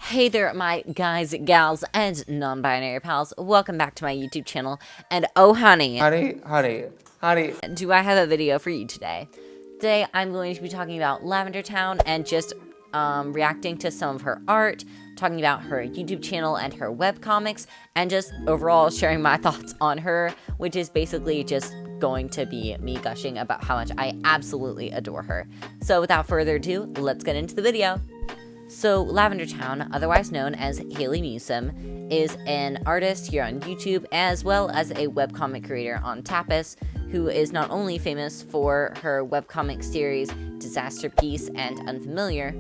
Hey there, my guys, gals, and non-binary pals. Welcome back to my YouTube channel. And oh, honey, do I have a video for you today? Today, I'm going to be talking about Lavendertowne and just reacting to some of her art, talking about her YouTube channel and her webcomics, and just overall sharing my thoughts on her, which is basically just going to be me gushing about how much I absolutely adore her. So without further ado, let's get into the video. So Lavendertowne, otherwise known as Haley Newsome, is an artist here on YouTube as well as a webcomic creator on Tapas, who is not only famous for her webcomic series Disasterpiece and Unfamiliar,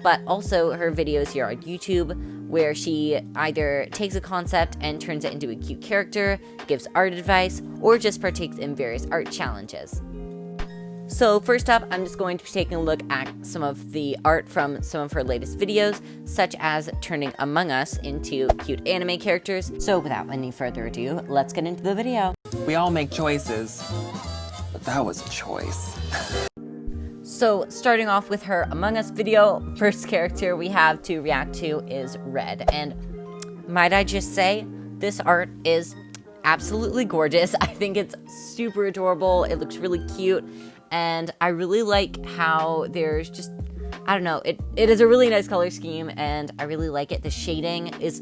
but also her videos here on YouTube, where she either takes a concept and turns it into a cute character, gives art advice, or just partakes in various art challenges. So first up, I'm just going to be taking a look at some of the art from some of her latest videos, such as turning Among Us into cute anime characters. So without any further ado, let's get into the video. We all make choices, but that was a choice. So starting off with her Among Us video, first character we have to react to is Red. And might I just say, this art is absolutely gorgeous. I think it's super adorable. It looks really cute. And I really like how there's just, I don't know, it is a really nice color scheme, and I really like it. The shading is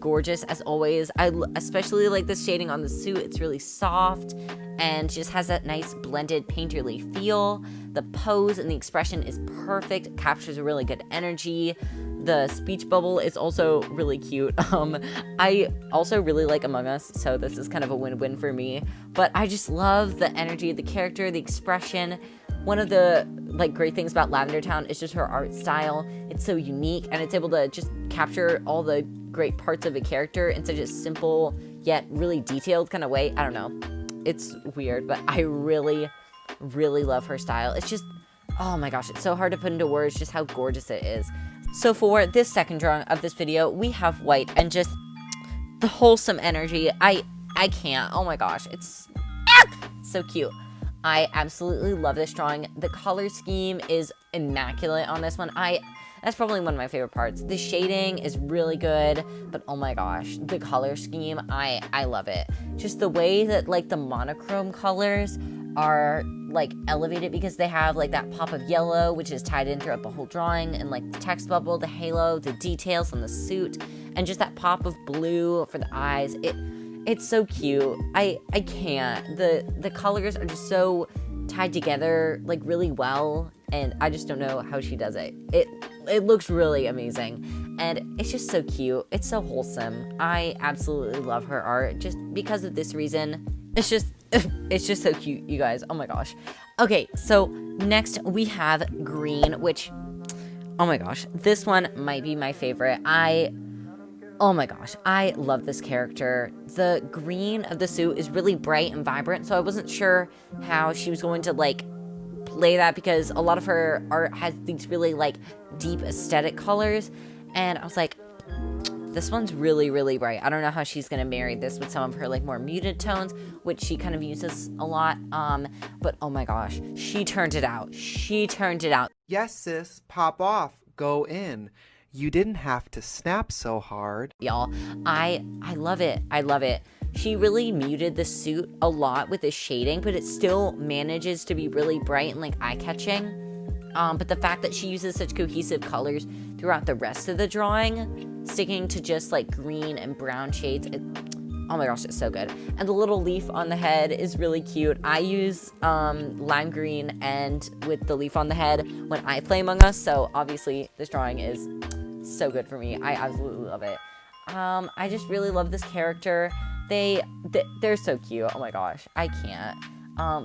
gorgeous as always. I especially like the shading on the suit. It's really soft and just has that nice blended painterly feel. The pose and the expression is perfect. It captures a really good energy. The speech bubble is also really cute. I also really like Among Us, so this is kind of a win-win for me. But I just love the energy of the character, the expression. One of the great things about Lavendertowne is just her art style. It's so unique, and it's able to just capture all the great parts of a character in such a simple yet really detailed kind of way. I don't know. It's weird, but I really, really love her style. It's just, oh my gosh, it's so hard to put into words just how gorgeous it is. So for this second drawing of this video, we have White and just the wholesome energy. I can't. Oh my gosh, it's so cute. I absolutely love this drawing. The color scheme is immaculate on this one. That's probably one of my favorite parts. The shading is really good, but oh my gosh, the color scheme, I love it. Just the way that the monochrome colors are elevated because they have that pop of yellow, which is tied in throughout the whole drawing, and the text bubble, the halo, the details on the suit, and just that pop of blue for the eyes. It's so cute. I can't. The colors are just so tied together really well, and I just don't know how she does it. It looks really amazing, and it's just so cute. It's so wholesome. I absolutely love her art just because of this reason. It's just so cute, you guys. Oh my gosh. Okay, so next we have Green, which, oh my gosh, this one might be my favorite. Oh my gosh, I love this character. The green of the suit is really bright and vibrant, so I wasn't sure how she was going to play that, because a lot of her art has these really deep aesthetic colors, and I was like, this one's really, really bright. I don't know how she's gonna marry this with some of her more muted tones, which she kind of uses a lot. But oh my gosh, she turned it out. She turned it out. Yes, sis, pop off, go in. You didn't have to snap so hard. Y'all, I love it. I love it. She really muted the suit a lot with the shading, but it still manages to be really bright and eye-catching. But the fact that she uses such cohesive colors throughout the rest of the drawing, sticking to just green and brown shades, oh my gosh, it's so good. And the little leaf on the head is really cute. I use lime green and with the leaf on the head when I play Among Us, so obviously this drawing is so good for me. I absolutely love it. I just really love this character. They're so cute. Oh my gosh, I can't.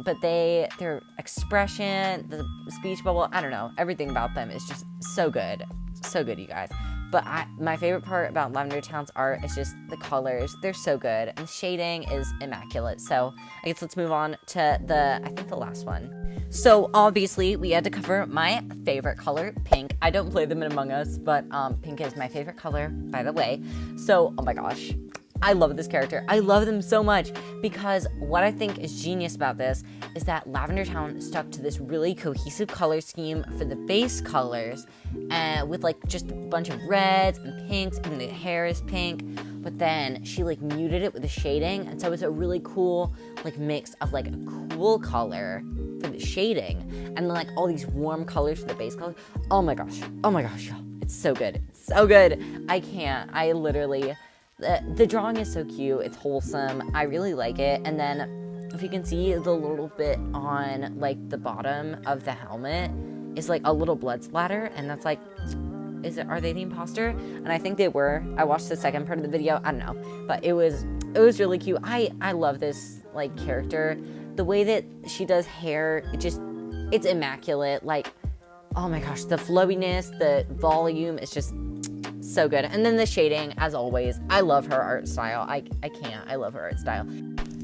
But their expression, the speech bubble, I don't know, everything about them is just so good. So good, you guys. But my favorite part about Lavendertowne's art is just the colors. They're so good, and the shading is immaculate. So I guess let's move on to I think the last one. So obviously we had to cover my favorite color, pink. I don't play them in Among Us, but pink is my favorite color, by the way. So, oh my gosh, I love this character. I love them so much because what I think is genius about this is that Lavendertowne stuck to this really cohesive color scheme for the base colors, with like just a bunch of reds and pinks, and the hair is pink, but then she like muted it with the shading, and so it's a really cool like mix of like a cool color for the shading and then like all these warm colors for the base color. Oh my gosh, y'all. It's so good. It's so good. I can't. I literally, the drawing is so cute. It's wholesome. I really like it. And then if you can see the little bit on like the bottom of the helmet is like a little blood splatter, and that's like, are they the imposter? And I think they were. I watched the second part of the video. I don't know, but it was really cute. I love this like character. The way that she does hair, it's immaculate. Like, oh my gosh, the flowiness, the volume is just so good. And then the shading, as always. I love her art style. I can't. I love her art style.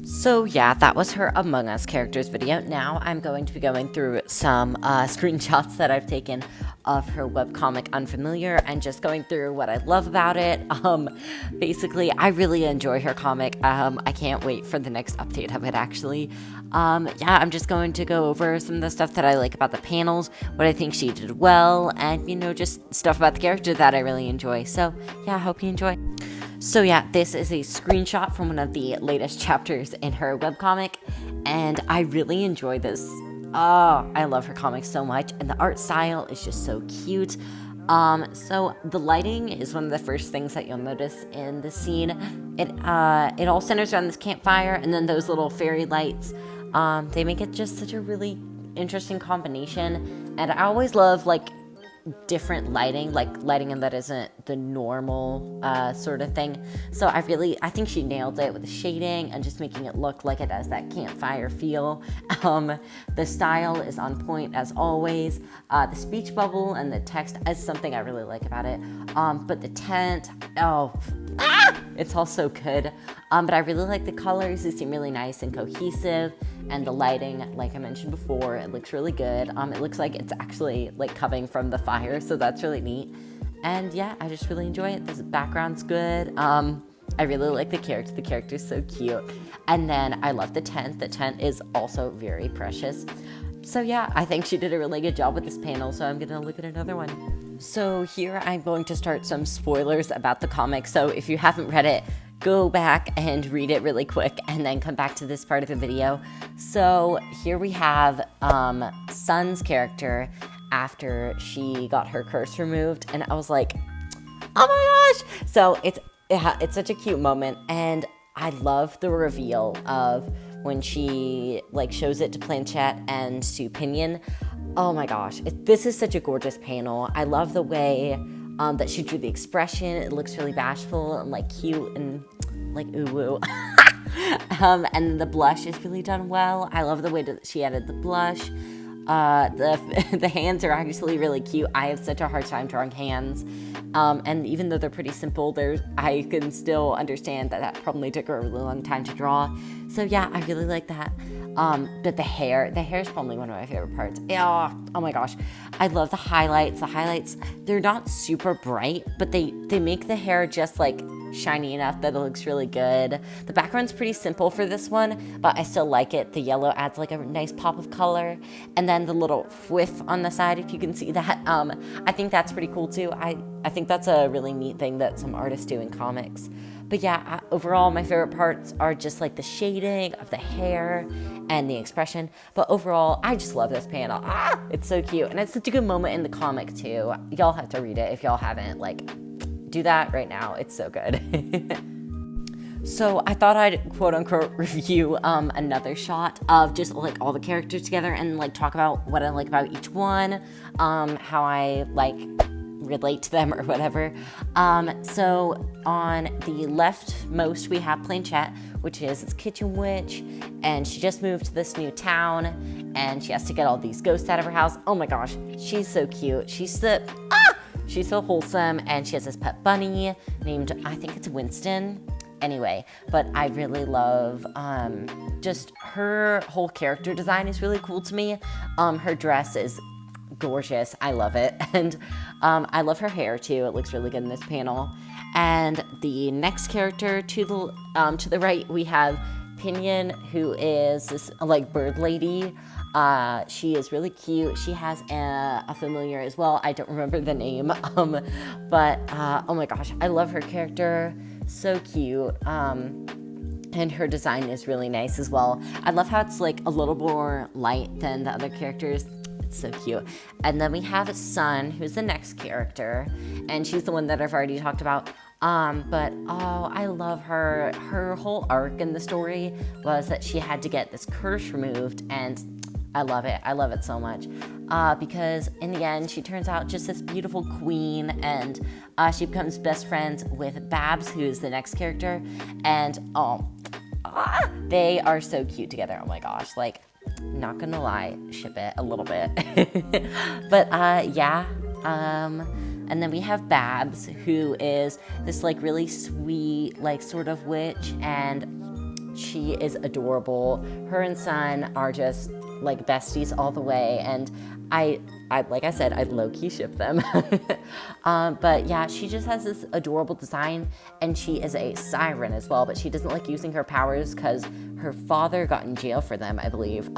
So yeah, that was her Among Us characters video. Now I'm going to be going through some screenshots that I've taken of her webcomic Unfamiliar and just going through what I love about it. Basically, I really enjoy her comic. I can't wait for the next update of it, actually. Yeah, I'm just going to go over some of the stuff that I like about the panels, what I think she did well, and, you know, just stuff about the character that I really enjoy. So yeah, I hope you enjoy. So yeah, this is a screenshot from one of the latest chapters in her webcomic, and I really enjoy this. Oh, I love her comic so much, and the art style is just so cute. So the lighting is one of the first things that you'll notice in the scene. It all centers around this campfire, and then those little fairy lights. They make it just such a really interesting combination, and I always love like different lighting, like lighting that isn't the normal sort of thing. So I think she nailed it with the shading and just making it look like it has that campfire feel. The style is on point as always. The speech bubble and the text is something I really like about it. But the tent, it's all so good. But I really like the colors. They seem really nice and cohesive. And the lighting, like I mentioned before, it looks really good. It looks like it's actually like coming from the fire, so that's really neat. And yeah, I just really enjoy it. The background's good. I really like the character. The character's so cute. And then I love the tent. The tent is also very precious. So yeah, I think she did a really good job with this panel, so I'm gonna look at another one. So here I'm going to start some spoilers about the comic. So if you haven't read it, go back and read it really quick and then come back to this part of the video. So here we have Sun's character after she got her curse removed, and I was like, oh my gosh! So it's such a cute moment, and I love the reveal of when she like shows it to Planchette and to Pinion. Oh my gosh, this is such a gorgeous panel. I love the way that she drew the expression. It looks really bashful and like cute and like ooh woo. And the blush is really done well. I love the way that she added the blush. The hands are actually really cute. I have such a hard time drawing hands. And even though they're pretty simple, I can still understand that probably took her a really long time to draw. So yeah, I really like that. But the hair is probably one of my favorite parts. Oh my gosh. I love the highlights. The highlights, they're not super bright, but they make the hair just like shiny enough that it looks really good. The background's pretty simple for this one, but I still like it. The yellow adds like a nice pop of color. And then the little whiff on the side, if you can see that, I think that's pretty cool too. I think that's a really neat thing that some artists do in comics. But yeah, overall, my favorite parts are just like the shading of the hair and the expression. But overall, I just love this panel. It's so cute. And it's such a good moment in the comic too. Y'all have to read it if y'all haven't. Like, do that right now. It's so good. So I thought I'd quote unquote review another shot of just like all the characters together and like talk about what I like about each one, how I like relate to them or whatever. So on the leftmost we have Planchette, which is this kitchen witch, and she just moved to this new town and she has to get all these ghosts out of her house. Oh my gosh, she's so cute. She's so wholesome, and she has this pet bunny named, I think it's Winston. Anyway, but I really love just her whole character design is really cool to me. Her dress is gorgeous. I love it. And I love her hair too. It looks really good in this panel. And the next character to the right, we have Pinion, who is this like bird lady. She is really cute. She has a familiar as well. I don't remember the name, but oh my gosh, I love her character. So cute. And her design is really nice as well. I love how it's like a little more light than the other characters. It's so cute. And then we have Sun, who's the next character, and she's the one that I've already talked about. But oh, I love her. Her whole arc in the story was that she had to get this curse removed, and I love it. I love it so much. Because in the end, she turns out just this beautiful queen, and she becomes best friends with Babs, who is the next character, and they are so cute together. Oh my gosh, like, not gonna lie, ship it a little bit. But yeah. And then we have Babs, who is this like really sweet, like sort of witch, and she is adorable. Her and Sun are just like besties all the way, and I like I said, I low-key ship them. But yeah, she just has this adorable design, and she is a siren as well, but she doesn't like using her powers because her father got in jail for them, I believe.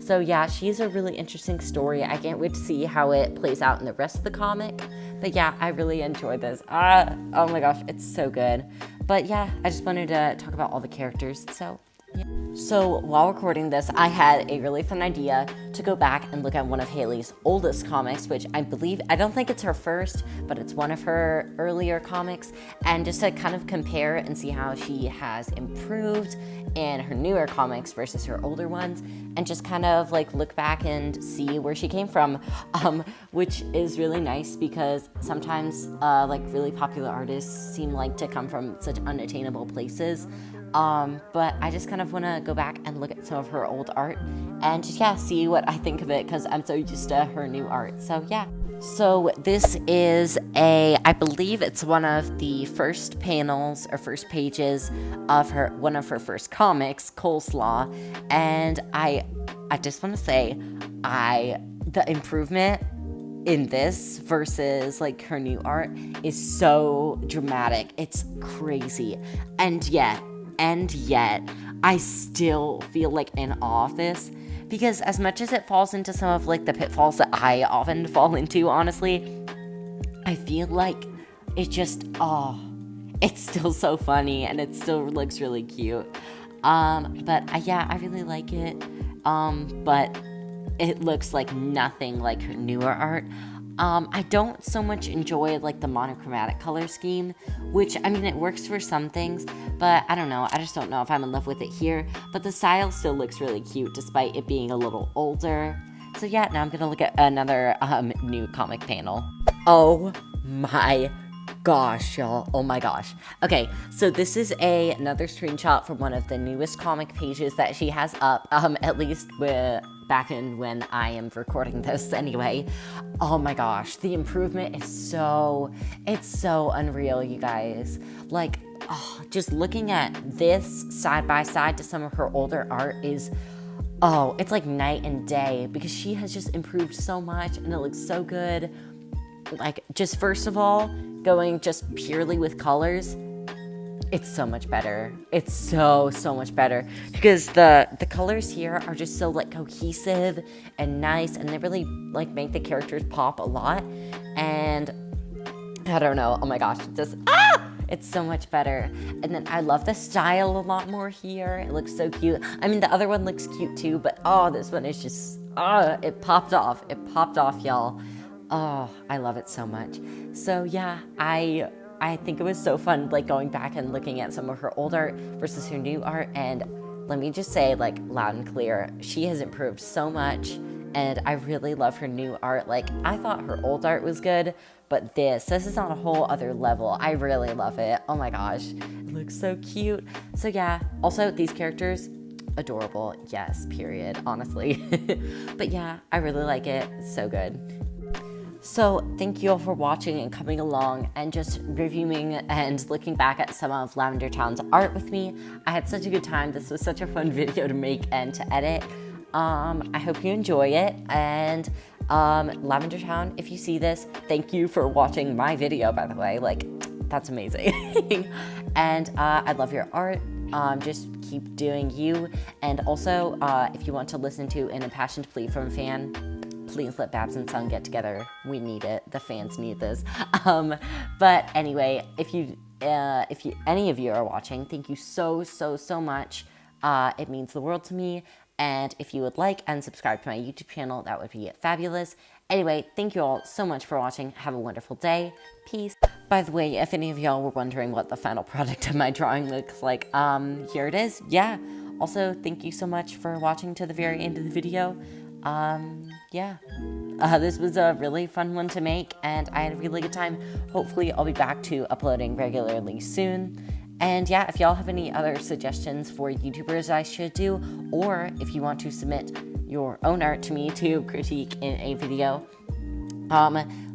So yeah, she's a really interesting story. I can't wait to see how it plays out in the rest of the comic. But yeah, I really enjoyed this. Oh my gosh, it's so good. But yeah, I just wanted to talk about all the characters, so yeah. So while recording this, I had a really fun idea to go back and look at one of Haley's oldest comics, which I don't think it's her first, but it's one of her earlier comics, and just to kind of compare and see how she has improved in her newer comics versus her older ones, and just kind of like look back and see where she came from, which is really nice because sometimes like really popular artists seem like to come from such unattainable places. But I just kind of want to go back and look at some of her old art and just, yeah, see what I think of it, because I'm so used to her new art. So yeah. So this is I believe it's one of the first panels or first pages of one of her first comics, Coleslaw. And I just want to say, the improvement in this versus like her new art is so dramatic. It's crazy. And yet, I still feel like in awe of this, because as much as it falls into some of like the pitfalls that I often fall into, honestly, I feel like it just, it's still so funny and it still looks really cute. But yeah, I really like it. But it looks like nothing like her newer art. I don't so much enjoy like the monochromatic color scheme, which, I mean, it works for some things, but I don't know. I just don't know if I'm in love with it here. But the style still looks really cute despite it being a little older. So yeah, now I'm gonna look at another new comic panel. Oh my gosh, y'all. Oh my gosh. Okay, so this is another screenshot from one of the newest comic pages that she has up, at least back in when I am recording this anyway. Oh my gosh, the improvement is it's so unreal, you guys. Like, just looking at this side by side to some of her older art is, it's like night and day, because she has just improved so much and it looks so good. Like, just first of all, going just purely with colors, it's so much better. It's so much better, because the colors here are just so like cohesive and nice, and they really like make the characters pop a lot. And I don't know, oh my gosh, it's so much better. And then I love the style a lot more here. It looks so cute. I mean, the other one looks cute too, but this one is just, it popped off. It popped off, y'all. Oh, I love it so much. So yeah, I think it was so fun, like going back and looking at some of her old art versus her new art. And let me just say, like, loud and clear, she has improved so much, and I really love her new art. Like, I thought her old art was good, but this is on a whole other level. I really love it. Oh my gosh, it looks so cute. So yeah, also these characters, adorable. Yes, period, honestly. But yeah, I really like it. It's so good. So thank you all for watching and coming along and just reviewing and looking back at some of Lavendertowne's art with me. I had such a good time. This was such a fun video to make and to edit. I hope you enjoy it, and Lavendertowne, if you see this, thank you for watching my video, by the way. Like, that's amazing. And I love your art. Just keep doing you. And also, if you want to listen to an impassioned plea from a fan, please let Babs and Son get together. We need it. The fans need this. But anyway, if any of you are watching, thank you so much. It means the world to me. And if you would like and subscribe to my YouTube channel, that would be fabulous. Anyway, thank you all so much for watching. Have a wonderful day. Peace. By the way, if any of y'all were wondering what the final product of my drawing looks like, here it is. Yeah. Also, thank you so much for watching to the very end of the video. Yeah. This was a really fun one to make, and I had a really good time. Hopefully, I'll be back to uploading regularly soon. And yeah, if y'all have any other suggestions for YouTubers I should do, or if you want to submit your own art to me to critique in a video,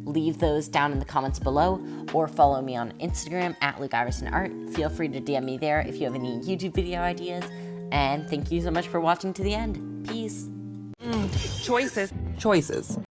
leave those down in the comments below, or follow me on Instagram at LukeIversonArt. Feel free to DM me there if you have any YouTube video ideas. And thank you so much for watching to the end. Peace. Choices.